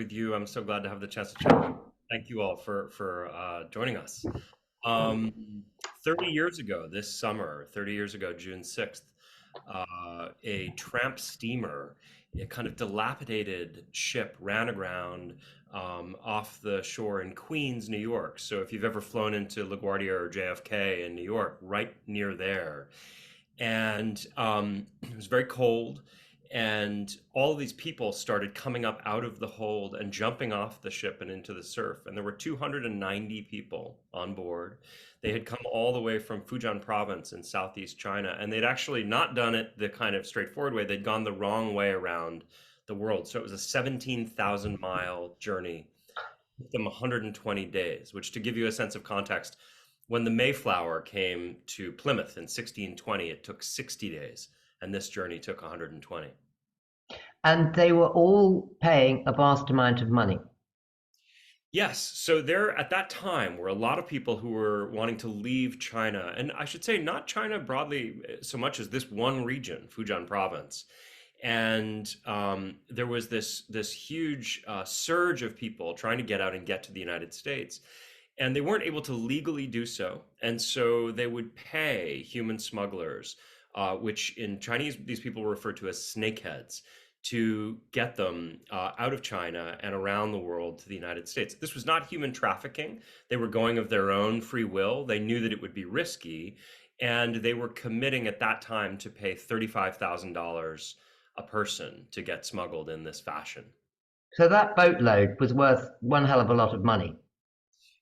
with you. I'm so glad to have the chance to chat. Thank you all for joining us. Um, 30 years ago, this summer, 30 years ago, June 6th, a tramp steamer, a kind of dilapidated ship, ran aground off the shore in Queens, New York. So if you've ever flown into LaGuardia or JFK in New York, right near there, and it was very cold, and all of these people started coming up out of the hold and jumping off the ship and into the surf, and there were 290 people on board. They had come all the way from Fujian province in southeast China, and they'd actually not done it the kind of straightforward way. They'd gone the wrong way around the world, so it was a 17,000-mile journey. It took them 120 days, which, to give you a sense of context, when the Mayflower came to Plymouth in 1620, it took 60 days, and this journey took 120. And they were all paying a vast amount of money. Yes, so there at that time were a lot of people who were wanting to leave China, and I should say not China broadly so much as this one region, Fujian province. And there was this huge surge of people trying to get out and get to the United States, and they weren't able to legally do so, and so they would pay human smugglers, which in Chinese these people were referred to as snakeheads, to get them out of China and around the world to the United States. This was not human trafficking. They were going of their own free will. They knew that it would be risky, and they were committing at that time to pay $35,000 a person to get smuggled in this fashion. So that boatload was worth one hell of a lot of money.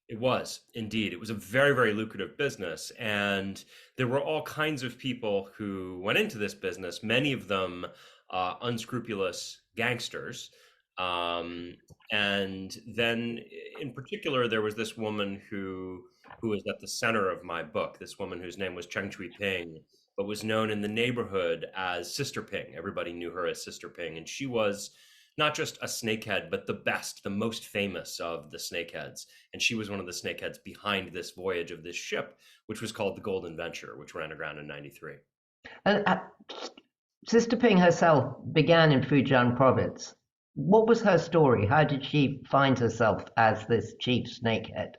It was indeed. It was a very, very lucrative business. And there were all kinds of people who went into this business, many of them unscrupulous gangsters. And then, in particular, there was this woman who was at the center of my book, this woman whose name was Cheng Chui Ping, but was known in the neighborhood as Sister Ping. Everybody knew her as Sister Ping. And she was not just a snakehead, but the best, the most famous of the snakeheads. And she was one of the snakeheads behind this voyage of this ship, which was called the Golden Venture, which ran aground in 93. And Sister Ping herself began in Fujian province. What was her story? How did she find herself as this chief snakehead?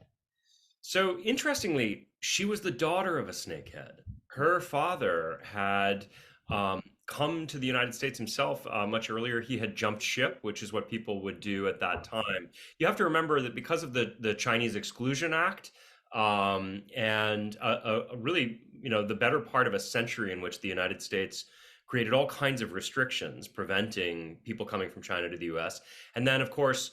So interestingly, she was the daughter of a snakehead. Her father had come to the United States himself much earlier. He had jumped ship, which is what people would do at that time. You have to remember that because of the Chinese Exclusion Act, and really, the better part of a century in which the United States created all kinds of restrictions preventing people coming from China to the US. And then, of course,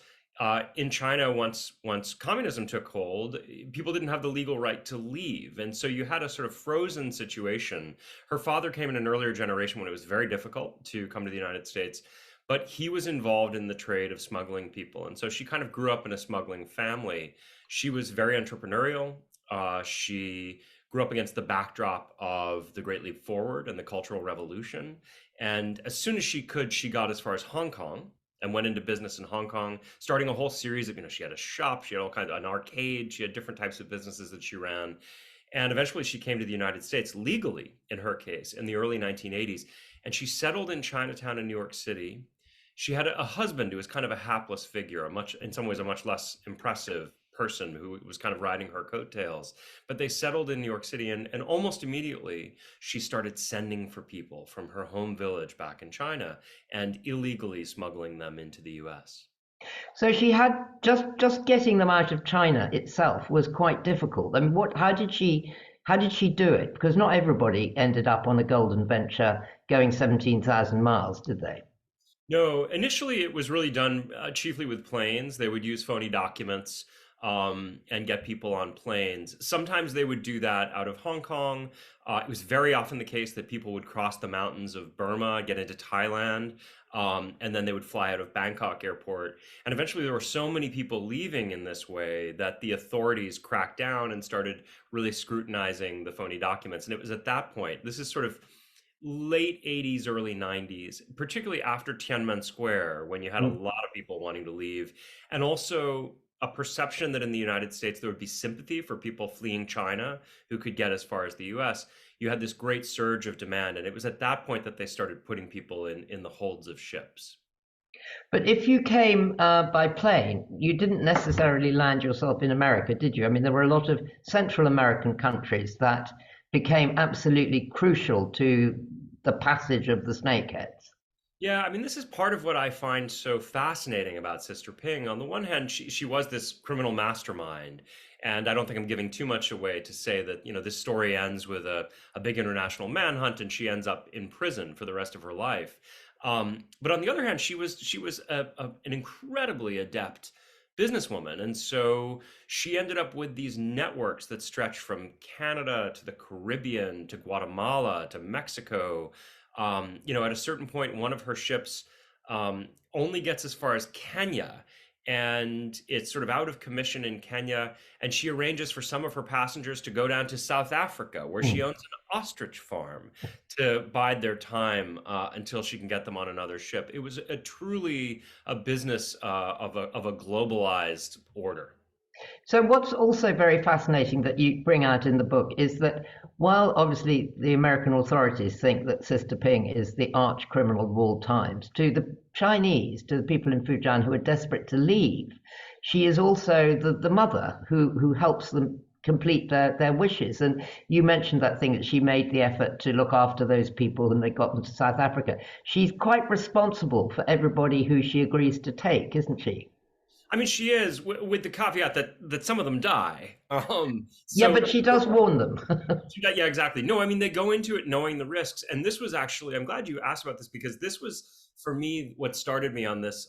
in China, once communism took hold, people didn't have the legal right to leave, and so you had a sort of frozen situation. Her father came in an earlier generation when it was very difficult to come to the United States, but he was involved in the trade of smuggling people, and so she kind of grew up in a smuggling family. She was very entrepreneurial. She grew up against the backdrop of the Great Leap Forward and the Cultural Revolution, and as soon as she could, she got as far as Hong Kong and went into business in Hong Kong, starting a whole series of, she had a shop, she had all kinds of an arcade, she had different types of businesses that she ran. And eventually she came to the United States legally, in her case, in the early 1980s. And she settled in Chinatown in New York City. She had a husband who was kind of a hapless figure, in some ways, a much less impressive person who was kind of riding her coattails. But they settled in New York City, and almost immediately she started sending for people from her home village back in China and illegally smuggling them into the US. So she had just getting them out of China itself was quite difficult. I mean, how did she do it? Because not everybody ended up on the Golden Venture going 17,000 miles, did they? No, initially it was really done chiefly with planes. They would use phony documents and get people on planes. Sometimes they would do that out of Hong Kong. It was very often the case that people would cross the mountains of Burma, get into Thailand, and then they would fly out of Bangkok airport. And eventually there were so many people leaving in this way that the authorities cracked down and started really scrutinizing the phony documents. And it was at that point, this is sort of late 80s, early 90s, particularly after Tiananmen Square, when you had a Mm. lot of people wanting to leave, and also a perception that in the United States there would be sympathy for people fleeing China who could get as far as the US. You had this great surge of demand, and it was at that point that they started putting people in the holds of ships. But if you came by plane, you didn't necessarily land yourself in America, did you? I mean, there were a lot of Central American countries that became absolutely crucial to the passage of the snakeheads. Yeah, I mean, this is part of what I find so fascinating about Sister Ping. On the one hand, she was this criminal mastermind, and I don't think I'm giving too much away to say that, this story ends with a big international manhunt and she ends up in prison for the rest of her life. But on the other hand, she was an incredibly adept businesswoman, and so she ended up with these networks that stretch from Canada to the Caribbean to Guatemala to Mexico. At a certain point, one of her ships only gets as far as Kenya, and it's sort of out of commission in Kenya. And she arranges for some of her passengers to go down to South Africa, where she owns an ostrich farm, to bide their time until she can get them on another ship. It was truly a business of a globalized order. So, what's also very fascinating that you bring out in the book is that while obviously the American authorities think that Sister Ping is the arch criminal of all times, to the Chinese, to the people in Fujian who are desperate to leave, she is also the mother who helps them complete their wishes. And you mentioned that thing that she made the effort to look after those people and they got them to South Africa. She's quite responsible for everybody who she agrees to take, isn't she? I mean, she is, with the caveat that some of them die. Yeah, So but she does warn them. Yeah, exactly. No, I mean, they go into it knowing the risks. And this was actually, I'm glad you asked about this, because this was, for me, what started me on this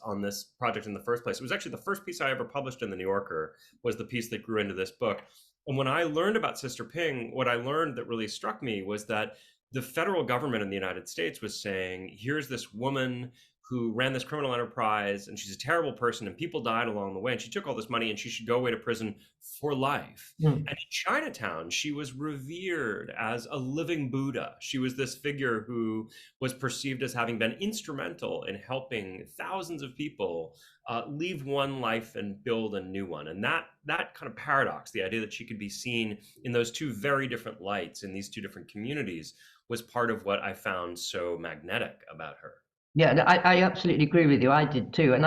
project in the first place. It was actually the first piece I ever published in the New Yorker, was the piece that grew into this book. And when I learned about Sister Ping, what I learned that really struck me was that the federal government in the United States was saying, here's this woman who ran this criminal enterprise, and she's a terrible person, and people died along the way, and she took all this money, and she should go away to prison for life. Hmm. And in Chinatown, she was revered as a living Buddha. She was this figure who was perceived as having been instrumental in helping thousands of people leave one life and build a new one. And that kind of paradox, the idea that she could be seen in those two very different lights in these two different communities, was part of what I found so magnetic about her. Yeah, no, I absolutely agree with you. I did too. And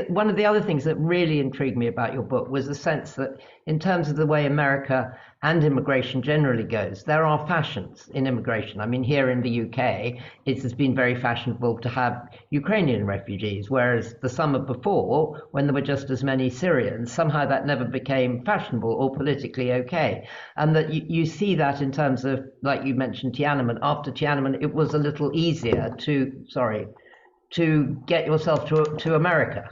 one of the other things that really intrigued me about your book was the sense that, in terms of the way America and immigration generally goes, there are fashions in immigration. I mean, here in the UK, it has been very fashionable to have Ukrainian refugees, whereas the summer before, when there were just as many Syrians, somehow that never became fashionable or politically okay. And that you see that in terms of, like you mentioned, Tiananmen. After Tiananmen, it was a little easier to get yourself to America.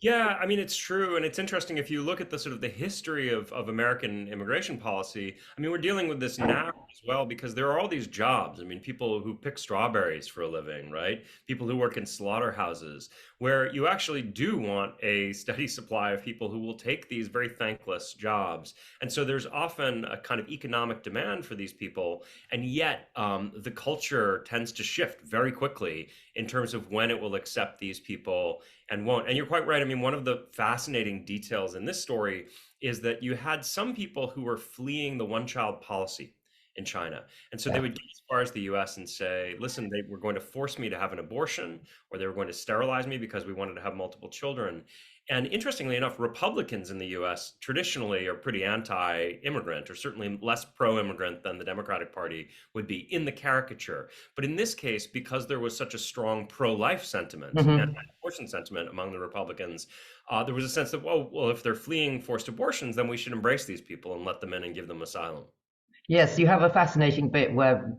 Yeah, I mean, it's true. And it's interesting if you look at the sort of the history of American immigration policy. I mean, we're dealing with this now as well, because there are all these jobs. I mean, people who pick strawberries for a living, right? People who work in slaughterhouses, where you actually do want a steady supply of people who will take these very thankless jobs. And so there's often a kind of economic demand for these people. And yet, the culture tends to shift very quickly in terms of when it will accept these people and won't. And you're quite right. I mean, one of the fascinating details in this story is that you had some people who were fleeing the one-child policy in China. And so they Yeah. would get as far as the US and say, listen, they were going to force me to have an abortion, or they were going to sterilize me because we wanted to have multiple children. And interestingly enough, Republicans in the US traditionally are pretty anti-immigrant, or certainly less pro-immigrant than the Democratic Party would be in the caricature. But in this case, because there was such a strong pro-life sentiment and Hmm. abortion sentiment among the Republicans, there was a sense that, well, if they're fleeing forced abortions, then we should embrace these people and let them in and give them asylum. Yes, you have a fascinating bit where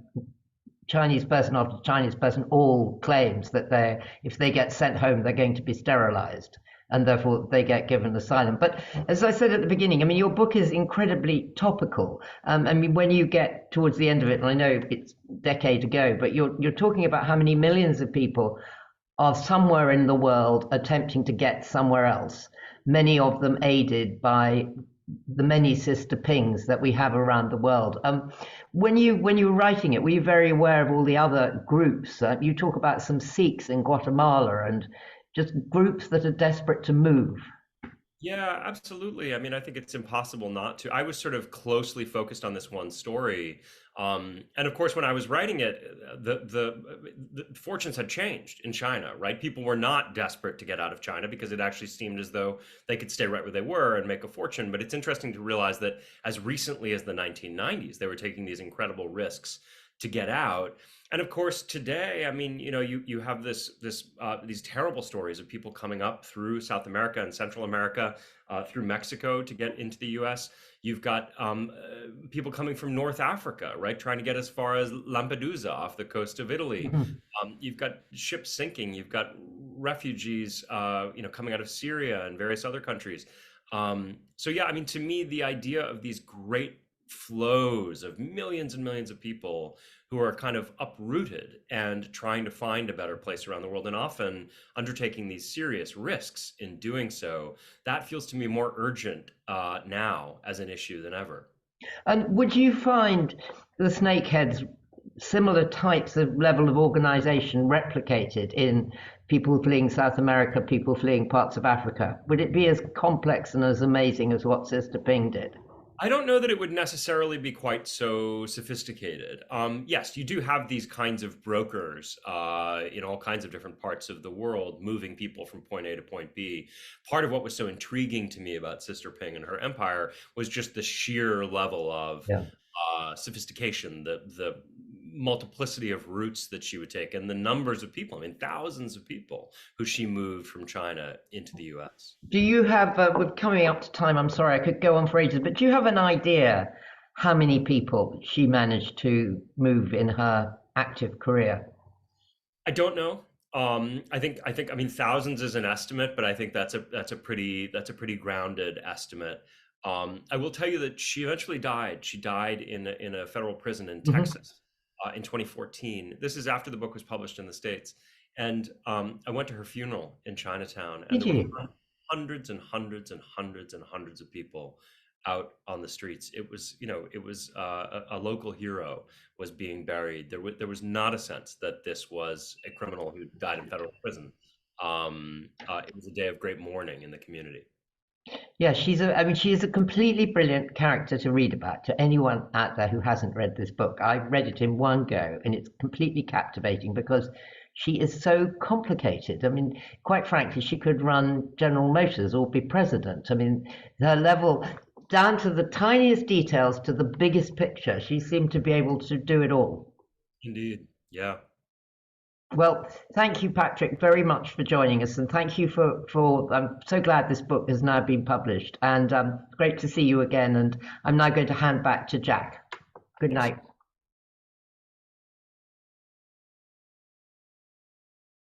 Chinese person after Chinese person all claims that if they get sent home, they're going to be sterilized, and therefore they get given asylum. But as I said at the beginning, I mean, your book is incredibly topical. I mean, when you get towards the end of it, and I know it's a decade ago, but you're talking about how many millions of people are somewhere in the world attempting to get somewhere else, many of them aided by the many sister pings that we have around the world. When you were writing it, were you very aware of all the other groups? You talk about some Sikhs in Guatemala and just groups that are desperate to move. Yeah, absolutely. I mean, I think it's impossible not to. I was sort of closely focused on this one story, and of course, when I was writing it, the fortunes had changed in China. Right, people were not desperate to get out of China because it actually seemed as though they could stay right where they were and make a fortune. But it's interesting to realize that as recently as the 1990s, they were taking these incredible risks to get out. And of course, today, I mean, you have these terrible stories of people coming up through South America and Central America, through Mexico to get into the U.S. You've got people coming from North Africa, right, trying to get as far as Lampedusa off the coast of Italy. Mhm. You've got ships sinking. You've got refugees, coming out of Syria and various other countries. So yeah, I mean, to me, the idea of these great flows of millions and millions of people who are kind of uprooted and trying to find a better place around the world and often undertaking these serious risks in doing so, that feels to me more urgent now as an issue than ever. And would you find the snakeheads similar types of level of organization replicated in people fleeing South America, people fleeing parts of Africa? Would it be as complex and as amazing as what Sister Ping did? I don't know that it would necessarily be quite so sophisticated. Yes, you do have these kinds of brokers in all kinds of different parts of the world, moving people from point A to point B. Part of what was so intriguing to me about Sister Ping and her empire was just the sheer level of Yeah. sophistication, the multiplicity of routes that she would take, and the numbers of people. I mean, thousands of people who she moved from China into the U.S. Do you have, we're coming up to time, I'm sorry, I could go on for ages, but do you have an idea how many people she managed to move in her active career? I don't know. I mean, thousands is an estimate, but I think that's a pretty grounded estimate. I will tell you that she eventually died. She died in a federal prison in Hmm. Texas in 2014. This is after the book was published in the States, and I went to her funeral in Chinatown, and Did there were you? hundreds and hundreds and hundreds and hundreds of people out on the streets. It was a local hero was being buried. There was not a sense that this was a criminal who died in federal prison. It was a day of great mourning in the community. Yeah, I mean, she is a completely brilliant character to read about to anyone out there who hasn't read this book. I read it in one go and it's completely captivating because she is so complicated. I mean, quite frankly, she could run General Motors or be president. I mean, her level, down to the tiniest details to the biggest picture, she seemed to be able to do it all. Indeed. Yeah. Well, thank you, Patrick, very much for joining us, and thank you for. I'm so glad this book has now been published, and great to see you again. And I'm now going to hand back to Jack. Good Yes. night.